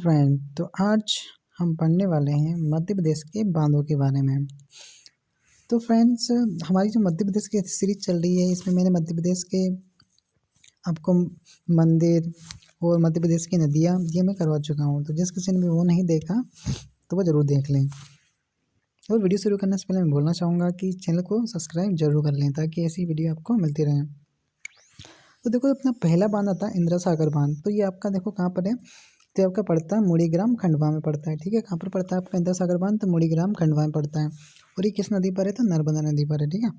Friend, तो आज हम पढ़ने वाले हैं मध्य प्रदेश के बांधों के बारे में। तो फ्रेंड्स, हमारी जो मध्य प्रदेश की सीरीज चल रही है, इसमें मैंने मध्य प्रदेश के आपको मंदिर और मध्य प्रदेश की नदियाँ ये मैं करवा चुका हूँ। तो जिस किसी ने भी वो नहीं देखा तो वो ज़रूर देख लें। और वीडियो शुरू करने से पहले मैं बोलना चाहूँगा कि चैनल को सब्सक्राइब जरूर कर लें ताकि ऐसी वीडियो आपको मिलती रहे। तो देखो, अपना पहला बांध आता है इंदिरा सागर बांध। तो ये आपका देखो कहाँ पर है, तो आपका पड़ता है मुड़ीग्राम खंडवा में पड़ता है। ठीक है, कहाँ पर पड़ता है आपका इंदिरा सागर बांध, तो मुड़ीग्राम खंडवा में पड़ता है। और ये किस नदी पर है, तो नर्मदा नदी पर है। ठीक है,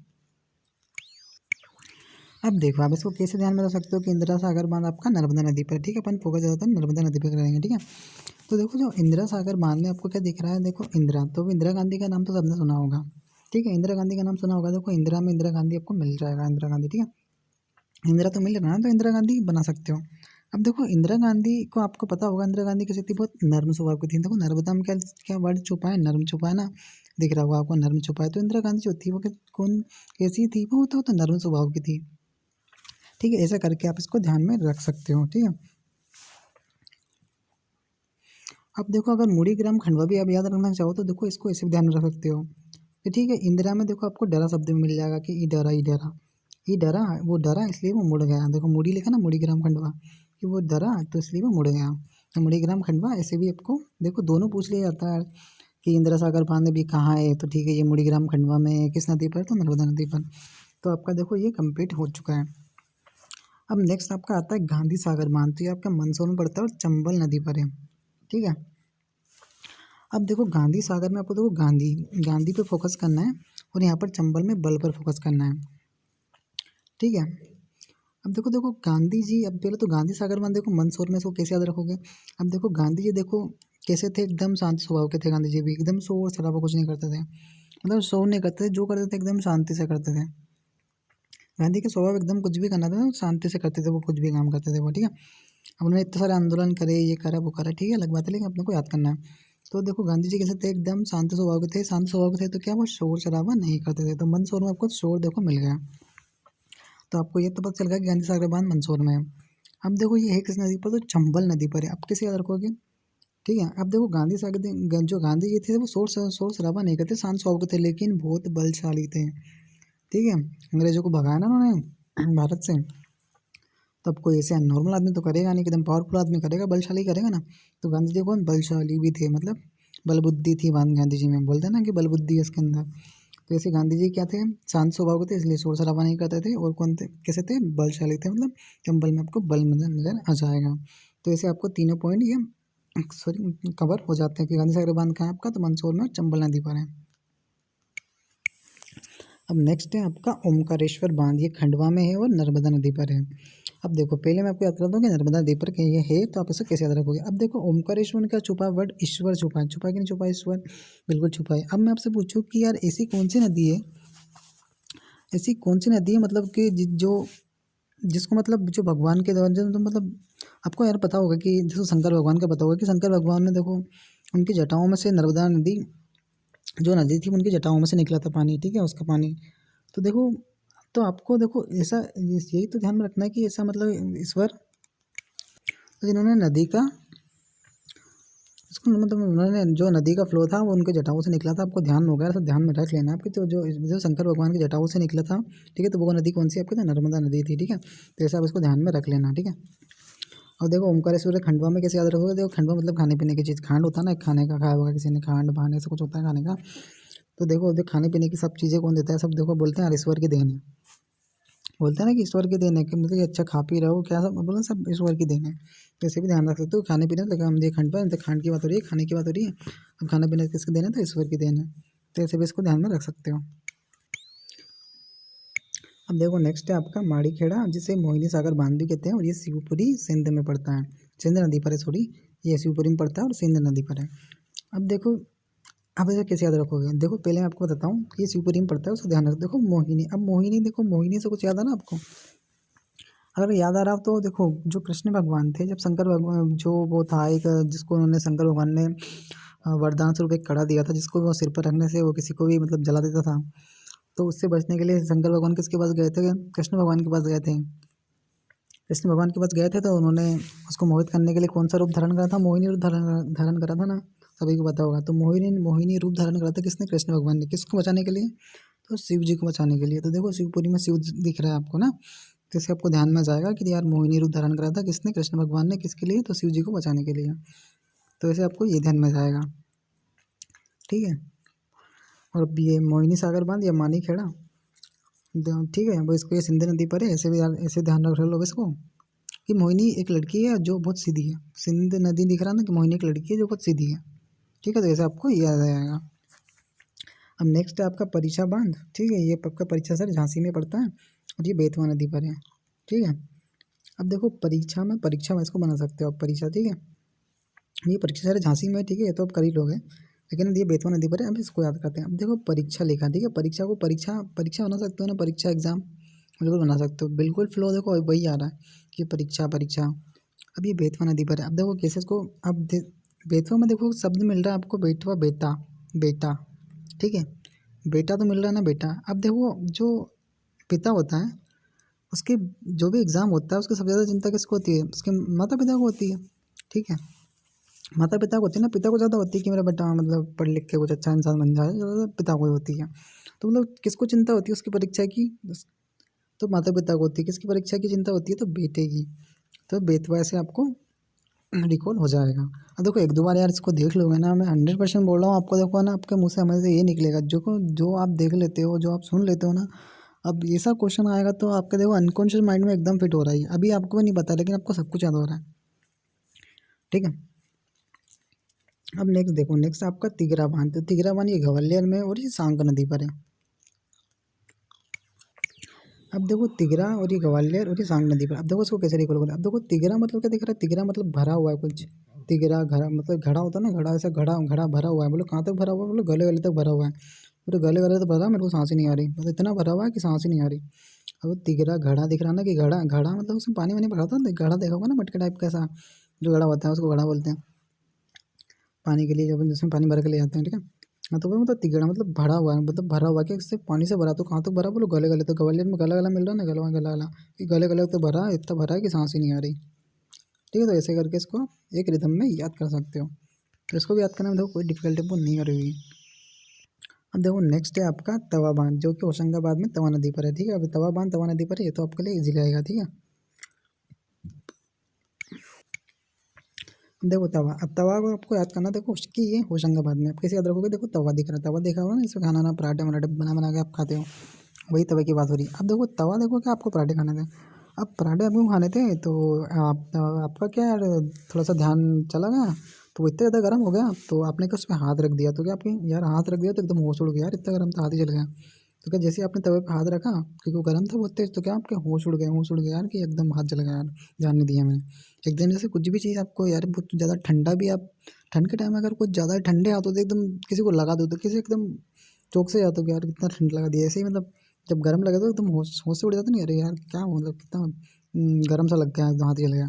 अब देखो आप इसको कैसे ध्यान में रख सकते हो कि इंदिरा सागर बांध आपका नर्मदा नदी पर। ठीक है, अपन फोकस ज़्यादातर नर्मदा नदी पर करेंगे। ठीक है, तो देखो जो इंदिरा सागर बांध में आपको क्या दिख रहा है, देखो इंदिरा, तो इंदिरा गांधी का नाम तो सबने सुना होगा। ठीक है, इंदिरा गांधी का नाम सुना होगा। देखो इंदिरा में इंदिरा गांधी आपको मिल जाएगा, इंदिरा गांधी। ठीक है, इंदिरा तो मिल रहा है, तो इंदिरा गांधी बना सकते हो। अब देखो इंदिरा गांधी को आपको पता होगा, इंदिरा गांधी कैसी थी, बहुत नर्म स्वभाव की थी। देखो नर्मदा में क्या क्या वर्ड छुपा है, नर्म छुपा है ना, दिख रहा होगा आपको, नर्म छुपा है। तो इंदिरा गांधी जो थी वो कौन कैसी थी, वो तो नर्म स्वभाव की थी। ठीक है, ऐसा करके आप इसको ध्यान में रख सकते हो। ठीक है, अब देखो अगर मुड़ीग्राम खंडवा भी आप याद रखना चाहो तो देखो इसको ऐसे भी ध्यान में रख सकते हो। तो ठीक है, इंदिरा में देखो आपको डरा शब्द में मिल जाएगा कि ई डरा, ई डरा, ई डरा, वो डरा इसलिए वो मुड़ गया। देखो मुड़ी लिखा ना, मुड़ीग्राम खंडवा, कि वो डरा तो इसलिए वो मुड़ गया। तो मुड़ीग्राम खंडवा ऐसे भी आपको देखो दोनों पूछ लिया जाता है कि इंदिरा सागर बांध भी कहाँ है। तो ठीक है, ये मुड़ीग्राम खंडवा में है, किस नदी पर, तो नर्मदा नदी पर। तो आपका देखो ये कंप्लीट हो चुका है। अब नेक्स्ट आपका आता है गांधी सागर बांध। तो ये आपका मंदसौर में पड़ता है और चंबल नदी पर है। ठीक है, अब देखो गांधी सागर में आपको देखो गांधी गांधी पे फोकस करना है और यहाँ पर चंबल में बल पर फोकस करना है। ठीक है, अब देखो देखो गांधी जी, अब पहले तो गांधी सागर बांध देखो मंदसौर में, इसको कैसे याद रखोगे। अब देखो गांधी जी देखो कैसे थे, एकदम शांत स्वभाव के थे गांधी जी भी, एकदम शोर शराबा कुछ नहीं करते थे। मतलब शोर नहीं करते थे, जो करते थे एकदम शांति से करते थे। गांधी के स्वभाव एकदम, कुछ भी करना था शांति से करते थे वो, कुछ भी काम करते थे वो। ठीक है, अब उन्होंने इतने सारे आंदोलन करे, ये करा वो करा, ठीक है, अलग बात है, लेकिन अपने को याद करना है। तो देखो गांधी जी कैसे थे, एकदम शांत स्वभाव के थे। शांत स्वभाव के थे तो क्या वो शोर शराबा नहीं करते थे। तो मंदसौर में आपको शोर देखो मिल गया। तो आपको ये तो पता चल गया कि गांधी सागर बांध मंदसौर में है। अब देखो ये है किस नदी पर, तो चंबल नदी पर है। अब कैसे याद रखोगे। ठीक है, अब देखो गांधी सागर जो गांधी जी थे वो शोर शराबा नहीं करते, शांत स्वभाव के थे, लेकिन बहुत बलशाली थे। ठीक है, अंग्रेजों को भगाया ना उन्होंने भारत से। तो अब कोई ऐसे नॉर्मल आदमी तो करेगा नहीं, एकदम पावरफुल आदमी करेगा, बलशाली करेगा ना। तो गांधी जी कौन बलशाली भी थे, मतलब बल बुद्धि थी गांधी जी में, बोलते हैं ना कि बल बुद्धि है इसके अंदर। तो ऐसे गांधी जी क्या थे, शांत स्वभाव के थे, इसलिए शोर शराबा नहीं करते थे। और कौन थे, कैसे थे, बलशाली थे, मतलब चंबल में आपको बल नजर आ जाएगा। तो ऐसे आपको तीनों पॉइंट ये सॉरी कवर हो जाते हैं कि गांधी सागर बांध कहाँ है आपका, तो मंदसौर में और चंबल नदी पर है। अब नेक्स्ट है आपका ओमकारेश्वर बांध, ये खंडवा में है और नर्मदा नदी पर है। अब देखो पहले मैं आपको याद करता हूँ कि नर्मदा नदी पर ये है, तो आप इसे कैसे याद रखोगे। अब देखो ओमकारेश्वर में क्या छुपा है, वर्ड ईश्वर छुपा है। छुपा है कि नहीं छुपा है, ईश्वर बिल्कुल छुपा है। अब मैं आपसे पूछूँ कि यार ऐसी कौन सी नदी है, ऐसी कौन सी नदी है, मतलब कि जो जिसको मतलब जो भगवान के द्वारा जो, तो मतलब आपको यार पता होगा कि जैसे शंकर भगवान का पता होगा कि शंकर भगवान ने देखो उनकी जटाओं में से नर्मदा नदी, जो नदी थी उनकी जटाओं में से निकला था पानी। ठीक है, उसका पानी तो देखो, तो आपको देखो ऐसा यही तो ध्यान में रखना है कि ऐसा मतलब ईश्वर, तो जिन्होंने नदी का इसको मतलब उन्होंने जो नदी का फ्लो था वो उनके जटाओं से निकला था। आपको ध्यान होगा, ऐसा ध्यान में रख लेना आपकी, तो जो शंकर भगवान की जटाओं से निकला था। ठीक है, तो वो नदी कौन सी आपकी, तो नर्मदा नदी थी। ठीक है, तो ऐसा आप इसको ध्यान में रख लेना। ठीक है, और देखो ओमकारेश्वर खंडवा में कैसे याद रखोगे। देखो खंडवा मतलब खाने पीने की चीज़, खांड होता है ना, खाने का खाया होगा किसी ने, खांड बहाने से कुछ होता है खाने का। तो देखो खाने पीने की सब चीज़ें कौन देता है, सब देखो बोलते हैं यार ईश्वर की देन है। बोलते हैं ना कि ईश्वर की देन है, कि मतलब कि अच्छा खा पी रहे हो क्या, सब बोलो सब ईश्वर की देन है। तो इसे भी ध्यान रख सकते हो, खाने पीने लगा हम खंड पर, तो खांड की बात हो रही है, खाने की बात हो रही है। अब खाना पीना किसकी देन है, तो ईश्वर की देन है। तो ऐसे भी इसको ध्यान में रख सकते हो। अब देखो नेक्स्ट है आपका माड़ी खेड़ा, जिसे मोहिनी सागर बांध भी कहते हैं, और ये शिवपुरी सिंध में पड़ता है, सिंध नदी पर है, सॉरी ये शिवपुरी में पड़ता है और सिंध नदी पर है। अब देखो आप इसे कैसे याद रखोगे। देखो पहले मैं आपको बताता हूँ कि ये शिवपुरी में पड़ता है, उसका ध्यान रखो। देखो मोहिनी, अब मोहिनी देखो, मोहिनी से कुछ याद है ना आपको, अगर याद आ रहा हो तो देखो जो कृष्ण भगवान थे, जब शंकर भगवान जो वो था एक, जिसको उन्होंने शंकर भगवान ने वरदान स्वरूप एक कड़ा दिया था, जिसको वो सिर पर रखने से वो किसी को भी मतलब जला देता था। तो उससे बचने के लिए शंकर भगवान किसके पास गए थे, कृष्ण भगवान के पास गए थे। कृष्ण भगवान के पास गए थे तो उन्होंने उसको मोहित करने के लिए कौन सा रूप धारण करा था? मोहिनी रूप धारण धारण करा था ना, सभी को पता होगा। तो मोहिनी मोहिनी रूप धारण करा था किसने? कृष्ण भगवान ने। किसको बचाने के लिए? तो शिव जी को बचाने के लिए। तो देखो शिवपुरी में शिव दिख रहा है आपको ना, तो इससे आपको ध्यान में जाएगा कि यार मोहिनी रूप धारण करा था किसने? कृष्ण भगवान ने। किसके लिए? तो शिव जी को बचाने के लिए। तो ऐसे आपको ये ध्यान में जाएगा, ठीक है। और अब ये मोहिनी सागर बांध या मानी खेड़ा, ठीक है, वो इसको ये सिंधु नदी पर है। ऐसे भी ऐसे ध्यान रख लो इसको कि मोहिनी एक लड़की है जो बहुत सीधी है। सिंध नदी दिख रहा है ना, कि मोहिनी एक लड़की है जो बहुत सीधी है, ठीक है। तो ऐसे आपको याद आएगा। अब नेक्स्ट है आपका परीक्षा बांध, ठीक है। ये आपका परीक्षा सर झांसी में पड़ता है और ये बेतवा नदी पर है, ठीक है। अब देखो परीक्षा में इसको बना सकते हो आप, परीक्षा, ठीक है। ये परीक्षा सर झांसी में, ठीक है, ये तो आप कर ही लोगे, लेकिन ये बेतवा नदी पर है। अब इसको याद करते हैं। अब देखो परीक्षा लिखा, ठीक है। परीक्षा को परीक्षा परीक्षा बना सकते हो ना, परीक्षा एग्जाम बिल्कुल बना सकते हो, बिल्कुल फ्लो देखो वही आ रहा है कि परीक्षा परीक्षा। अब ये बेतवा नदी पर है। अब देखो कैसे इसको, अब बेतवा में देखो शब्द मिल रहा है आपको, बेटवा, बेटा, बेटा, ठीक है। बेटा तो मिल रहा है ना, बेटा। अब देखो जो पिता होता है उसके जो भी एग्ज़ाम होता है उसकी सबसे ज़्यादा चिंता किसको होती है? उसके माता पिता को होती है, ठीक है। माता पिता को होती है ना, पिता को ज़्यादा होती है कि मेरा बेटा मतलब पढ़ लिख के कुछ अच्छा इंसान बन जाए, ज़्यादा पिता को ही होती है। तो मतलब किसको चिंता होती है उसकी परीक्षा की? तो माता पिता को होती है। किसकी परीक्षा की चिंता होती है? तो बेटे की। तो बेतवा से आपको रिकॉल हो जाएगा। अब देखो एक दो बार यार इसको देख लोगे ना, मैं 100% बोल रहा हूँ आपको, देखो ना आपके मुँह से हमेशा ये निकलेगा, जो जो आप देख लेते हो, जो आप सुन लेते हो ना, अब ऐसा क्वेश्चन आएगा तो आपके देखो अनकॉन्शियस माइंड में एकदम फिट हो रहा है। अभी आपको भी नहीं पता, लेकिन आपको सब कुछ याद हो रहा है, ठीक है। अब नेक्स्ट देखो, नेक्स्ट आपका तिगरा बांध। तो तिगरा बांध ये ग्वालियर में और ये सांग नदी पर है। अब देखो तिगरा और ये ग्वालियर और ये सांग नदी पर। अब देखो इसको कैसे रिकॉल करें। अब देखो तिगरा मतलब क्या दिख रहा है? तिगरा मतलब भरा हुआ है कुछ। तिगरा घड़ा मतलब घड़ा होता है ना, घड़ा, ऐसा घड़ा घड़ा भरा हुआ है। बोलो कहाँ तक भरा हुआ है? बोलो गले गले तक भरा हुआ है। बोलो गले गले तक भरा, मेरे को सांस ही नहीं आ रही, मतलब इतना भरा हुआ है कि सांस ही नहीं आ रही। अब तिगरा घड़ा दिख रहा है ना, कि घड़ा घड़ा मतलब उसमें पानी वानी भरा होता है ना, घड़ा देखा होगा ना, मटके टाइप का ऐसा जो घड़ा होता है, उसको घड़ा बोलते हैं। पानी के लिए जो जिसमें पानी भर के ले जाते हैं, ठीक है। हाँ, तो वो मतलब तिगड़ा मतलब भरा हुआ है, मतलब भरा हुआ कि इससे पानी से भरा। तो कहाँ तक भरा? बोलो गले गले। तो ग्वालियर में गला गला मिल रहा है ना, गला गला गला, कि गले गले तो भरा है, इतना भरा है कि सांस ही नहीं आ रही, ठीक है। तो ऐसे करके इसको एक रिदम में याद कर सकते हो। तो इसको भी याद करने में देखो कोई डिफिकल्टी वो नहीं करेगी। अब देखो नेक्स्ट है आपका तवा बांध, जो कि होशंगाबाद में तवा नदी पर है, ठीक है। अब तवा बांध तवा नदी पर है, ये तो आपके लिए इजी रहेगा, ठीक है। देखो तवा, अब तवा को आपको याद करना, देखो उसकी ये होशंगाबाद में। आप कैसे याद रखोगे? देखो तवा दिख रहा है, तवा देखा होगा ना, इसमें खाना ना पराठे वराठे बना बना के आप खाते हो, वही तवे की बात हो रही है। अब देखो तवा, देखो क्या आपको पराठे खाने थे। अब पराठे आपको खाने थे तो आपका क्या यार, थोड़ा सा ध्यान चला गया, तो वो इतना ज़्यादा गर्म हो गया, तो आपने क्या उस पर हाथ रख दिया, तो क्या आपके यार हाथ रख दिया तो एकदम होश उड़ गया यार, इतना गर्म था हाथ ही जल गया। तो क्या जैसे ही आपने तवे पे हाथ रखा, क्योंकि वो गर्म था बहुत तेज, तो क्या आपके होश उड़ गए यार, कि एकदम हाथ जल गया यार, ध्यान नहीं दिया मैंने। एकदम जैसे कुछ भी चीज़ आपको यार बहुत ज़्यादा ठंडा भी, आप ठंड के टाइम में अगर कुछ ज़्यादा ठंडे हाथों से एकदम किसी को लगा दो, तो किसी एकदम चौंक से जाते हो कि यार कितना ठंड लगा दिया। ऐसे ही मतलब जब गर्म लगे तो एकदम होश होश से उड़ जाता नहीं, अरे यार क्या हो, मतलब कितना गर्म सा लग गया, एकदम हाथ जल गया।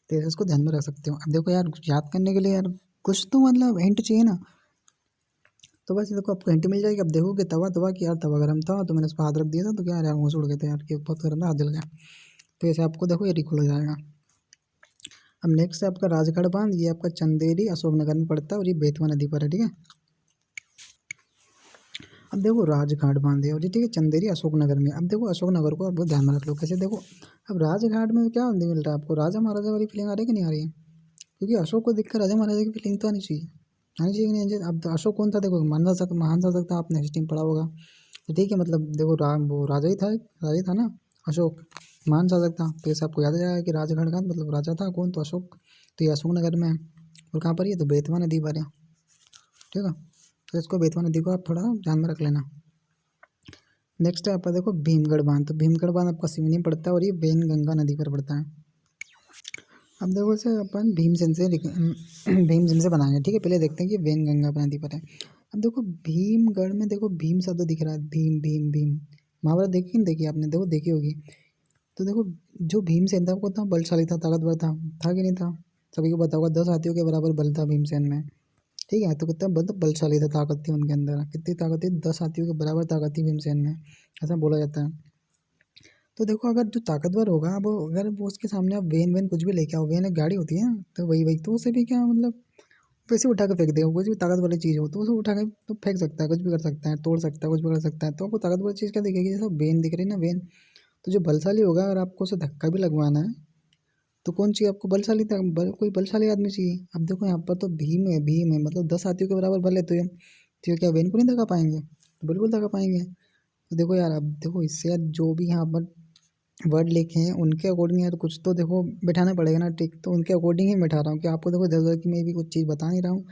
तो ऐसे इसको ध्यान में रख सकते हो। अब देखो यार याद करने के लिए यार कुछ तो मतलब हिंट चाहिए ना, तो बस देखो आपको हिंट मिल जाएगी। अब देखो कि तवा तवा कि यार तवा गर्म था, तो मैंने उस पर हाथ रख दिया था, तो क्या यार होश उड़ गए थे यार, कि बहुत गर्म था, हाथ जल गया। तो ऐसे आपको देखो ये रिकॉल हो जाएगा। अब नेक्स्ट है आपका राजगढ़ बांध, ये आपका चंदेरी अशोकनगर में पड़ता है और ये बेतवा नदी पर है, ठीक है। अब देखो राजघाट बांध है और ये, ठीक है, चंदेरी अशोकनगर में। अब देखो अशोकनगर को आप बहुत ध्यान में रख लो कैसे। देखो अब राजघाट में क्या मिल रहा है आपको? राजा महाराजा वाली फीलिंग आ रही है कि नहीं आ रही है? क्योंकि अशोक को दिखकर राजा महाराजा की फीलिंग तो आनी चाहिए, आनी चाहिए कि नहीं आनी चाहिए? अब तो अशोक कौन था? देखो महान शासक था, आपने हिस्ट्री में पढ़ा होगा, तो ठीक है। मतलब देखो वो राजा ही था, राजा ही था ना अशोक, महान शासक था। तो ऐसे आपको याद आ जाएगा कि राजगढ़ का मतलब राजा था कौन? तो अशोक। तो ये अशोकनगर में है। और कहाँ पर? ये तो बेतवा नदी पर है, ठीक है। तो इसको बेतवा नदी को आप थोड़ा ध्यान में रख लेना। नेक्स्ट है आपका देखो भीमगढ़ बांध। तो भीमगढ़ बांध आपका सिवनी में पड़ता है और ये वेनगंगा नदी पर पड़ता है। अब देखो इसे अपन भीमसेन से भीमसेन से बनाएंगे, ठीक है। पहले देखते हैं कि वेनगंगा नदी पर है। अब देखो भीमगढ़ में देखो भीम शब्द दिख रहा है, भीम भीम भीम। महाभारत देखी कि नहीं देखी आपने? देखो देखी होगी। तो देखो जो भीमसेन था वो कितना बलशाली था, ताकतवर था कि नहीं था? सभी को पता होगा 10 हाथियों के बराबर बल था भीमसेन में, ठीक है। तो कितना बलशाली था, ताकत थी उनके अंदर, कितनी ताकत थी? 10 हाथियों के बराबर ताकत थी भीमसेन में, ऐसा बोला जाता है। तो देखो अगर जो ताकतवर होगा, अब अगर वो उसके सामने आप वेन वेन कुछ भी लेके आओ, वेन एक गाड़ी होती है ना, तो वही वही, तो उसे भी क्या मतलब वैसे उठा के फेंक देगा। कुछ भी ताकत वाली चीज़ हो तो उसे उठा के तो फेंक सकता है, कुछ भी कर सकता है, तोड़ सकता है, कुछ भी कर सकता है। तो आपको ताकत वाली चीज़ क्या दिखेगी, जैसे वेन दिख रही है ना, वेन। तो जो बलशाली होगा, अगर आपको उसे धक्का भी लगवाना है तो कौन चाहिए आपको, बलशाली कोई बलशाली आदमी चाहिए। अब देखो यहाँ पर तो भीम है, मतलब 10 हाथियों के बराबर बल है। तो ये क्या वेन को नहीं दगा पाएंगे, तो बिल्कुल दगा पाएंगे। तो देखो यार, अब देखो इससे यार जो भी यहाँ पर वर्ड लिखे हैं उनके अकॉर्डिंग यार कुछ तो देखो बैठाना पड़ेगा ना ट्रिक। तो उनके अकॉर्डिंग ही बैठा रहा हूँ कि आपको देखो इधर की मैं भी कुछ चीज़ बता नहीं रहा हूँ,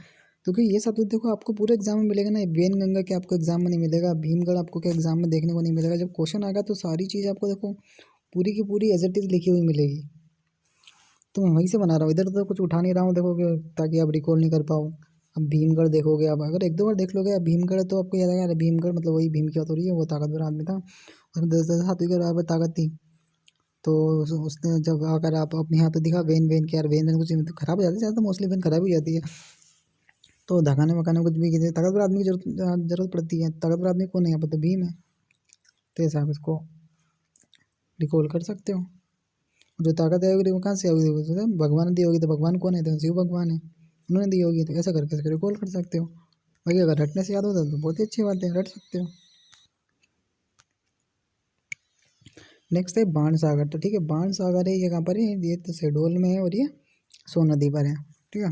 क्योंकि ये सब तो देखो आपको पूरे एग्जाम में मिलेगा ना। वेन गंगा के आपको एग्जाम में नहीं मिलेगा, भीमगढ़ आपको क्या एग्जाम में देखने को नहीं मिलेगा। जब क्वेश्चन आएगा तो सारी चीज़ आपको देखो पूरी की पूरी एज इट इज लिखी हुई मिलेगी। तो मैं वहीं से बना रहा हूँ, इधर तो कुछ उठा नहीं रहा हूँ देखो ताकि आप रिकॉल नहीं कर पाओ। अब भीमगढ़ देखोगे, अब अगर एक दो बार देख लोगे अब भीमगढ़, तो आपको याद आएगा, अरे भीमगढ़ मतलब वही भीम की बात हो रही है, वो ताकतवर आदमी था, उसमें 10 10 हाथी के बराबर ताकत थी। तो उसने जब आकर आप अपने यहाँ पे दिखा वेन वेन के, यार वेन वेन कुछ तो खराब हो जाती है ज़्यादा, तो मोस्टली वेन खराब हो जाती है। तो धगाने वगाने कुछ भी किसी ताकतवर आदमी की जरूरत पड़ती है। ताकतवर आदमी कौन है यहाँ पर, तो भीम है। तो ऐसे आप इसको रिकॉल कर सकते हो। जो ताकत है वो कहाँ से आएगी, वो भगवान ने दी होगी। तो भगवान कौन है, तो शिव भगवान है, उन्होंने दी होगी। तो ऐसा करके इसको रिकॉल कर सकते हो। बाकी अगर रटने से याद होता है तो बहुत ही अच्छी बात है, रट सकते हो। नेक्स्ट है बाण सागर। तो ठीक है, बाण सागर है ये कहाँ पर है, ये तो शहडोल में है और ये सोन नदी पर है। ठीक है,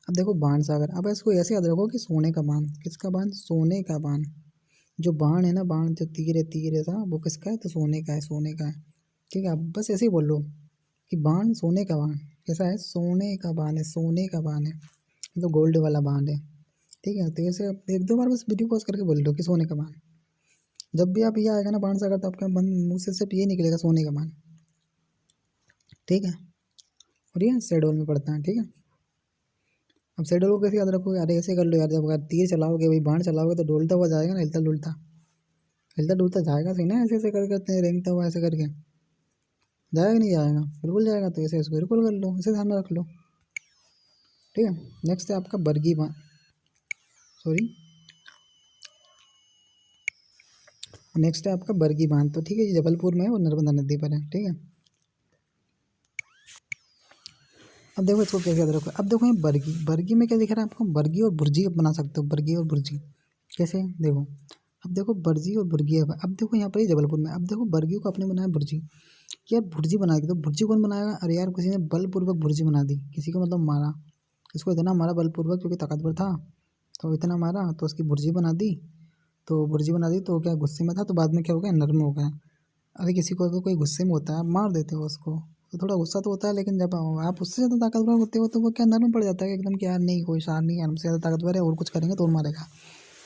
अब देखो बाण सागर, अब इसको ऐसे याद रखो कि सोने का बाण, किसका बाण, सोने का बाण। जो बाण है ना, बाण जो तीर ऐसा, वो किसका है, तो सोने का है, सोने का है। ठीक है, अब बस ऐसे ही बोल लो कि बाण सोने का बाण, कैसा है, सोने का बाण है, सोने का बाण है, मतलब गोल्ड वाला बाण है। ठीक है, तो ऐसे एक दो बार बस वीडियो पॉज करके बोल दो कि सोने का बाण। जब भी आप ये आएगा ना बाण सागर, तो आपके मुँह से सिर्फ ये निकलेगा, सोने का बाण। ठीक है, और ये शेडोल में पड़ता है। ठीक है, अब शेडोल को कैसे याद रखोगे, अरे ऐसे कर लो यार, जब अगर तीर चलाओगे भाई, बाण चलाओगे तो डोलता हुआ जाएगा ना, हिलता डुलता, हिलता डुलता जाएगा सही ना, ऐसे ऐसे करके रेंगता हुआ ऐसे करके जाएगा, नहीं जाएगा, बिल्कुल जाएगा। तो ऐसे इसको बिल्कुल कर लो, इसे ध्यान में रख लो। ठीक है, नेक्स्ट है आपका बरगी बाण, सॉरी, नेक्स्ट है आपका बरगी बांध। तो ठीक है, ये जबलपुर में है और नर्मदा नदी पर है। ठीक है, अब देखो इसको कैसे याद रखो। अब देखो ये बरगी, बरगी में क्या दिख रहा है आपको, बरगी और बुर्जी बना सकते हो, बरगी और बुर्जी कैसे, देखो। अब देखो बर्जी और बुर्गी है। अब देखो यहाँ पर ही जबलपुर में, अब देखो बरगी को आपने बनाया बुर्जी, यार भुर्जी बना दी, तो भुर्जी कौन बनाएगा, अरे यार किसी ने बलपूर्वक भुर्जी बना दी, किसी को मतलब मारा, इसको इतना मारा बलपूर्वक क्योंकि ताकतवर था, तो इतना मारा तो उसकी भुर्जी बना दी। तो भुर्जी बना दी तो क्या गुस्से में था, तो बाद में क्या हो गया, नर्म हो गया। अरे किसी को अगर कोई गुस्से में होता है, आप मार देते हो उसको, तो थोड़ा गुस्सा तो होता है, लेकिन जब आप उससे ज़्यादा ताकतवर होते हो तो वो क्या नर्म पड़ जाता है एकदम कि यार नहीं, कोई शार नहीं है, हमसे ज़्यादा ताकतवर है, और कुछ करेंगे तो और मारेगा।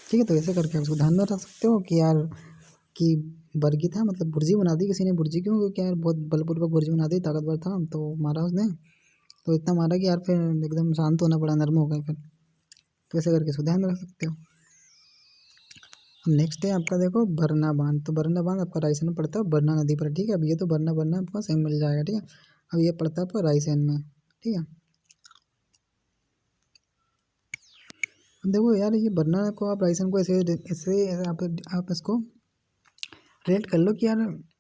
ठीक है, तो ऐसे करके उसको ध्यान में रख सकते हो कि यार कि बरगी था, मतलब बुर्जी बना दी किसी ने, बुर्जी क्यों, क्योंकि यार बहुत बलपूर्वक बुर्जी बना दी, ताकतवर था तो मारा उसने, तो इतना मारा कि यार फिर एकदम शांत होना पड़ा, नर्म हो गए फिर। तो ऐसे करके इसको ध्यान में रख सकते हो। अब नेक्स्ट है आपका देखो बरना बांध। तो बरना बांध आपका रायसेन में पड़ता है, बरना नदी पर। ठीक है, अब ये तो बरना बरना आपका सेम मिल जाएगा। ठीक है, अब ये पड़ता है आपका रायसेन में। ठीक है, अब देखो यार ये बरना को आप रायसेन को ऐसे ऐसे आप इसको रिलेट कर लो कि यार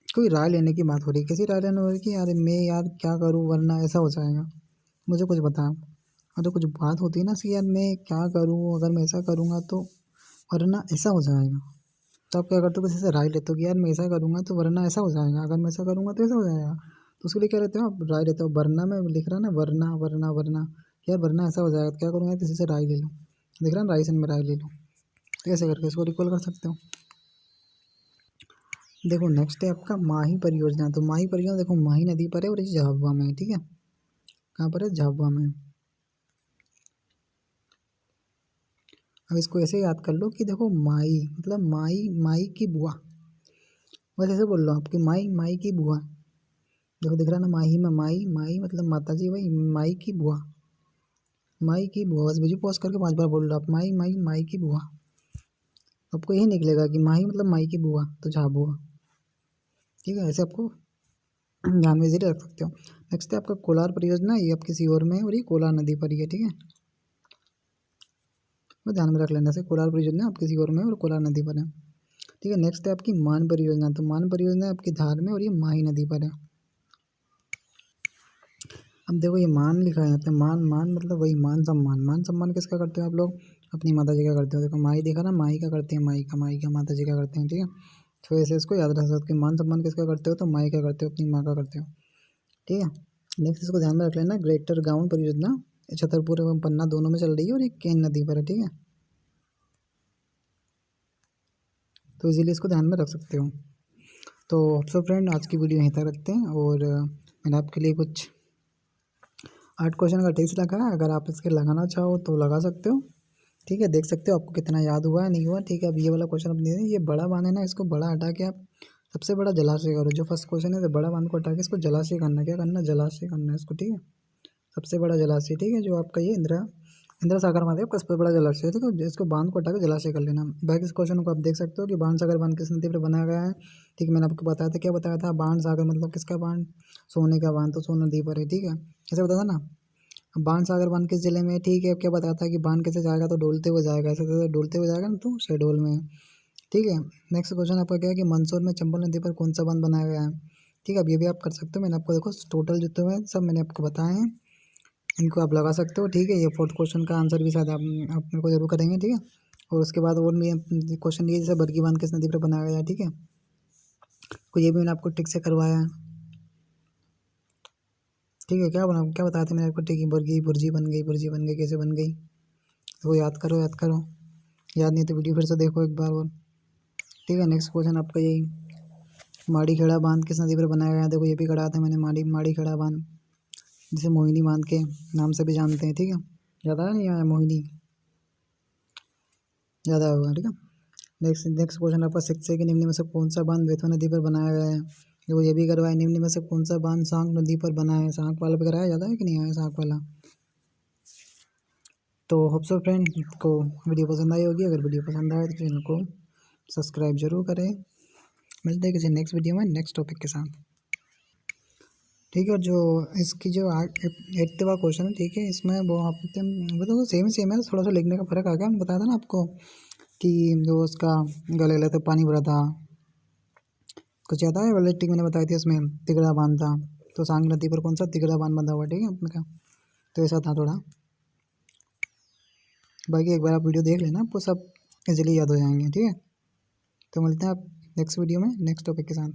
कोई राय लेने की बात हो रही है, कैसी राय लेने हो रही है कि यार मैं यार क्या करूँ वरना ऐसा हो जाएगा, मुझे कुछ बताओ। और तो कुछ बात होती है ना कि यार मैं क्या करूँ, अगर मैं ऐसा करूँगा तो वरना ऐसा हो जाएगा। तो आप क्या करते हो, किसी से राय लेते हो कि यार मैं ऐसा करूँगा तो वरना ऐसा हो जाएगा, अगर मैं ऐसा करूँगा तो ऐसा हो जाएगा। तो उसके लिए क्या रहते हो आप, राय लेते हो। वरना में लिख रहा ना, वरना वरना वरना, यार वरना ऐसा हो जाएगा, तो क्या करूँगा, किसी से राय ले लो, दिख रहा ना, राय से में राय ले लो। तो ऐसे करके इसको रिकॉल कर सकते हो। देखो नेक्स्ट है आपका माही परियोजना। तो माही परियोजना देखो माही नदी पर है और ये झाबुआ में है। ठीक है, कहाँ पर है, झाबुआ में। अब इसको ऐसे याद कर लो कि देखो माई मतलब माई, माई की बुआ, बस ऐसे बोल लो आपकी माई, माई की बुआ। देखो दिख रहा ना, माही में माई, माई मतलब माता जी, वही माई की बुआ, माई की बुआ। बस वीडियो पॉज करके 5 बार बोल लो आप, माई माई माई की बुआ। आपको यही निकलेगा कि माही मतलब माई की बुआ, तो झाबुआ। ठीक है, ऐसे आपको ध्यान में इजीली रख सकते हो। नेक्स्ट है आपका कोलार परियोजना, ये आपकी सीहोर में है और ये कोलार नदी पर ही है। ठीक है, वो ध्यान में रख लेने से, कोलार परियोजना आपकी सीहोर में है और कोलार नदी पर है। ठीक है। नेक्स्ट है आपकी मान परियोजना। तो मान परियोजना आपकी धार में और ये माही नदी पर है। अब देखो ये मान लिखा है यहाँ पे, मान मान मतलब वही मान सम्मान। मान सम्मान किसका करते हो आप लोग? अपनी माता जी का करते हो। देखो माई दिखा ना, माई का करते हैं, माई का माता जी का करते हैं, ठीक है। तो ऐसे इसको याद रख सकते हो, मान सम्मान किसका करते हो? तो माई का करते हो, अपनी माँ का करते हो, ठीक है। नेक्स्ट इसको ध्यान में रख लेना, ग्रेटर गाउन परियोजना छतरपुर एवं पन्ना दोनों में चल रही है और एक केन नदी पर है, ठीक है। तो इसीलिए इसको ध्यान में रख सकते हो। तो सो फ्रेंड आज की वीडियो यहीं तक रखते हैं, और मैंने आपके लिए कुछ 8 क्वेश्चन का टेस्ट रखा है, अगर आप इसके लगाना चाहो तो लगा सकते हो, ठीक है। देख सकते हो आपको कितना याद हुआ है नहीं हुआ, ठीक है। अब ये वाला क्वेश्चन अपने ये बड़ा बांध है ना, इसको बड़ा हटा के आप सबसे बड़ा जलाशय करो। जो फर्स्ट क्वेश्चन है तो बड़ा बांध को हटा के इसको जलाशय करना, क्या करना? जलाशय करना है इसको, ठीक है। सबसे बड़ा जलाशय, ठीक है, जो आपका ये इंदिरा सागर बांध है आपका सबसे बड़ा जलाशय, ठीक है। इसको बांध को हटा के जलाशय कर लेना। बाकी इस क्वेश्चन को आप देख सकते हो कि बाण सागर बांध किस नदी पर बनाया गया है, ठीक है। मैंने आपको बताया था, क्या बताया था? बाण सागर मतलब किसका बांध? सोने का बांध, तो सोन नदी पर है, ठीक है। ऐसे बताया था ना। अब बाण सागर बांध किस जिले में है, ठीक है। अब क्या बताया था कि बांध कैसे जाएगा? तो डोलते हुए जाएगा, ऐसे तो डोलते हुए जाएगा ना, तो शहडोल में है, ठीक है। नेक्स्ट क्वेश्चन आपका क्या है कि मंदसौर में चंबल नदी पर कौन सा बांध बनाया गया है, ठीक है। अब ये भी आप कर सकते हो, मैंने आपको देखो टोटल जितने हुए सब मैंने आपको बताए हैं, इनको आप लगा सकते हो, ठीक है। ये फोर्थ क्वेश्चन का आंसर भी शायद आप अपने को जरूर करेंगे, ठीक है। और उसके बाद और भी क्वेश्चन ये जैसे बरगी बांध किस नदी पर बनाया गया है, ठीक है। तो ये भी मैंने आपको टिक से करवाया है, ठीक है। क्या बताया था मैंने आपको? टिक बरगी बुर्जी बन गई, बुर्जी बन गई, कैसे बन गई? तो वो याद करो, याद करो। याद नहीं तो वीडियो फिर से देखो एक बार और, ठीक है। नेक्स्ट क्वेश्चन आपका यही, माड़ी खेड़ा बांध किस नदी पर बनाया गया है? देखो ये भी कराया था मैंने, माड़ी खेड़ा बांध, जिसे मोहिनी बांध के नाम से भी जानते हैं, ठीक है। याद आया नहीं आया? मोहिनी याद आया होगा, ठीक है। नेक्स्ट क्वेश्चन आपका सिक्स है कि निम्न में से कौन सा बांध बेतवा नदी पर बनाया गया है? देखो ये भी करवाया, निम्न में से कौन सा बांध सांक नदी पर बना है? सांक वाला भी कराया, याद है कि नहीं आया सांक वाला? तो होप सो फ्रेंड को वीडियो पसंद आई होगी। अगर वीडियो पसंद आए तो चैनल को सब्सक्राइब जरूर करें। मिलते हैं किसी नेक्स्ट वीडियो में नेक्स्ट टॉपिक के साथ, ठीक है। जो इसकी जो एट्थवा क्वेश्चन है, ठीक है, इसमें वो आप मतलब सेम है, थोड़ा सा लिखने का फर्क आ गया। मैंने बताया था ना आपको कि जो उसका गले गले तो पानी भरा था, कुछ याद है? वाले टिक मैंने बताई थी, उसमें तिगड़ा बांध था। तो सांग नदी पर कौन सा तिगड़ा बांध बंधा हुआ, ठीक है अपने का। तो ऐसा था थोड़ा। बाकी एक बार आप वीडियो देख लेना, आपको सब इजीली याद हो जाएंगे, ठीक है। तो मिलते हैं आप नेक्स्ट वीडियो में नेक्स्ट टॉपिक के साथ।